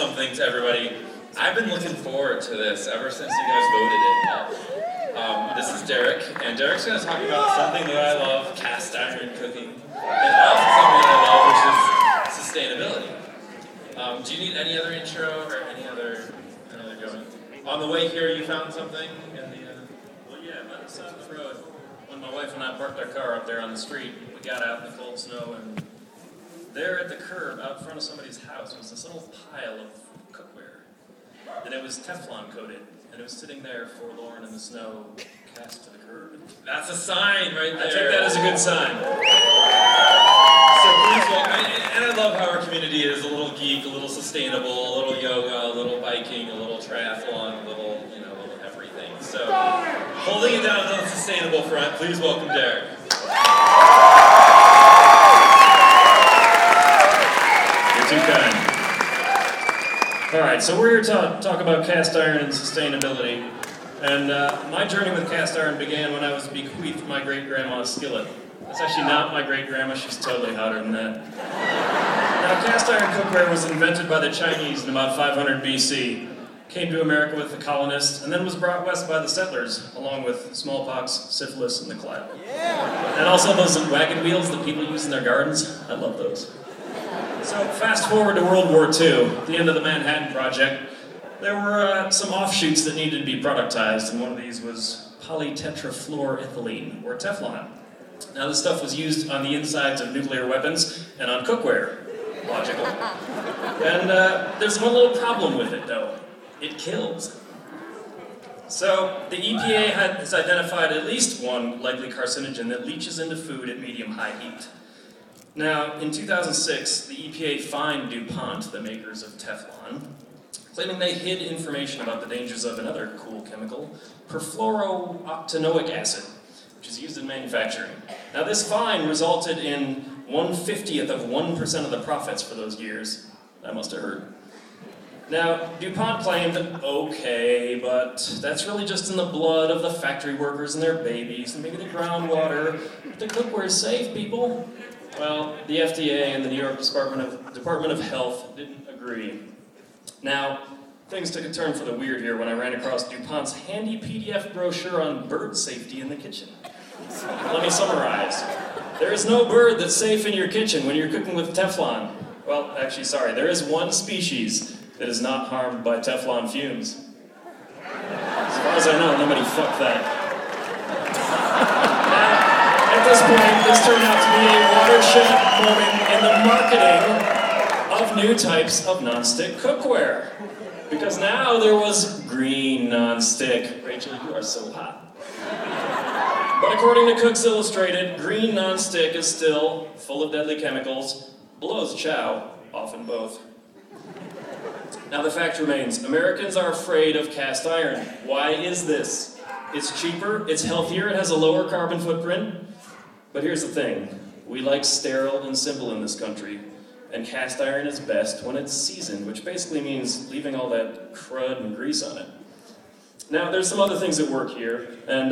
something to everybody. I've been looking forward to this ever since you guys voted it up. This is Derek, and Derek's going to talk about something that I love, cast iron cooking, and also something that I love, which is sustainability. Do you need any other intro or any other going? On the way here, you found something in the... Well, yeah, by the side of the road, when my wife and I parked our car up there on the street, we got out in the cold snow, and there at the curb out in front of somebody's house was this little pile of cookware. And it was Teflon coated, and it was sitting there forlorn in the snow, cast to the curb. That's a sign right there. I take that as a good sign. So please welcome, and I love how our community is a little geek, a little sustainable, a little yoga, a little biking, a little triathlon, a little everything. So, holding it down on the sustainable front, please welcome Derek. You're too kind. Alright, so we're here to talk about cast iron and sustainability. And my journey with cast iron began when I was bequeathed my great-grandma's skillet. That's actually not my great-grandma, she's totally hotter than that. Now, cast iron cookware was invented by the Chinese in about 500 BC, came to America with the colonists, and then was brought west by the settlers, along with smallpox, syphilis, and the clot. Yeah. And also those wagon wheels that people use in their gardens, I love those. So fast forward to World War II, the end of the Manhattan Project, there were some offshoots that needed to be productized, and one of these was polytetrafluoroethylene, or Teflon. Now this stuff was used on the insides of nuclear weapons and on cookware. Logical. And there's one little problem with it, though. It kills. So the EPA has identified at least one likely carcinogen that leaches into food at medium-high heat. Now, in 2006, the EPA fined DuPont, the makers of Teflon, claiming they hid information about the dangers of another cool chemical, perfluorooctanoic acid, which is used in manufacturing. Now, this fine resulted in 1/50th of 1% of the profits for those years. That must have hurt. Now, DuPont claimed, okay, but that's really just in the blood of the factory workers and their babies, and maybe the groundwater. But the cookware is safe, people. Well, the FDA and the New York Department of Health didn't agree. Now, things took a turn for the weird here when I ran across DuPont's handy PDF brochure on bird safety in the kitchen. Let me summarize. There is no bird that's safe in your kitchen when you're cooking with Teflon. Well, actually, sorry, there is one species that is not harmed by Teflon fumes. As far as I know, nobody fucked that. At this point, this turned out to be a watershed moment in the marketing of new types of nonstick cookware. Because now there was green nonstick. Rachel, you are so hot. But according to Cooks Illustrated, green nonstick is still full of deadly chemicals, blows chow, often both. Now the fact remains, Americans are afraid of cast iron. Why is this? It's cheaper, it's healthier, it has a lower carbon footprint. But here's the thing, we like sterile and simple in this country, and cast iron is best when it's seasoned, which basically means leaving all that crud and grease on it. Now, there's some other things that work here, and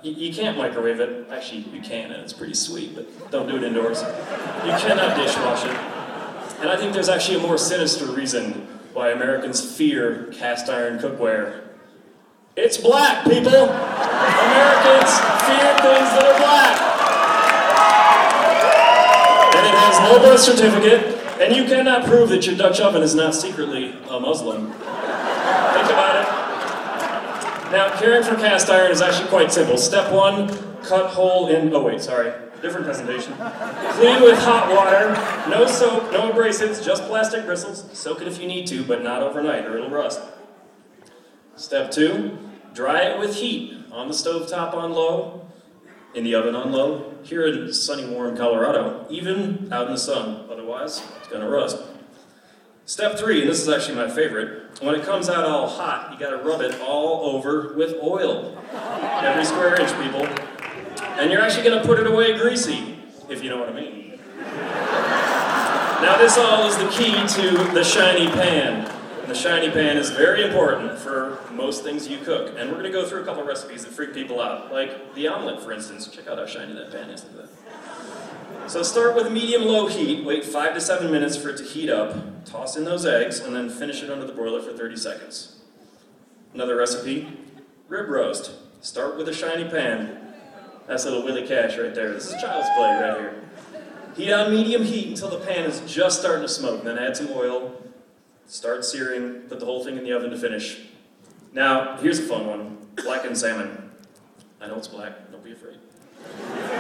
you can't microwave it. Actually, you can, and it's pretty sweet, but don't do it indoors. You cannot dishwash it. And I think there's actually a more sinister reason why Americans fear cast iron cookware. It's black, people! Americans fear things that are black! And it has no birth certificate, and you cannot prove that your Dutch oven is not secretly a Muslim. Think about it. Now, caring for cast iron is actually quite simple. Step 1, cut hole in... Oh wait, sorry. Different presentation. Clean with hot water, no soap, no abrasives, just plastic bristles. Soak it if you need to, but not overnight or it'll rust. Step 2, dry it with heat. On the stovetop on low, in the oven on low. Here in sunny, warm Colorado, even out in the sun. Otherwise, it's gonna rust. Step 3, and this is actually my favorite. When it comes out all hot, you gotta rub it all over with oil. Every square inch, people. And you're actually gonna put it away greasy, if you know what I mean. Now this all is the key to the shiny pan. And the shiny pan is very important for most things you cook. And we're gonna go through a couple recipes that freak people out. Like the omelet, for instance. Check out how shiny that pan is. Look at that. So start with medium-low heat, wait 5 to 7 minutes for it to heat up, toss in those eggs, and then finish it under the broiler for 30 seconds. Another recipe, rib roast. Start with a shiny pan. That's little Willie Cash right there. This is child's play right here. Heat on medium heat until the pan is just starting to smoke, then add some oil, start searing, put the whole thing in the oven to finish. Now, here's a fun one, blackened salmon. I know it's black, don't be afraid.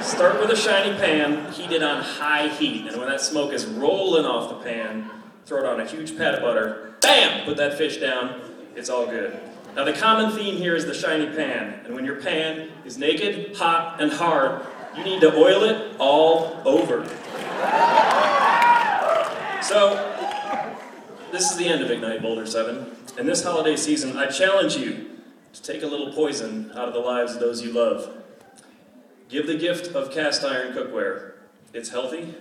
Start with a shiny pan, heat it on high heat, and when that smoke is rolling off the pan, throw it on a huge pat of butter, bam, put that fish down, it's all good. Now the common theme here is the shiny pan, and when your pan is naked, hot, and hard, you need to oil it all over. So, this is the end of IgniteBoulder 7, and this holiday season I challenge you to take a little poison out of the lives of those you love. Give the gift of cast iron cookware. It's healthy,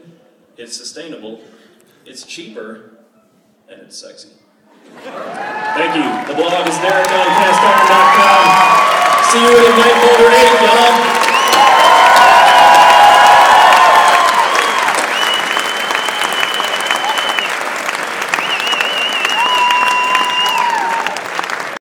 it's sustainable, it's cheaper, and it's sexy. Thank you. The blog is Derek on castiron.com. See you at Ignite.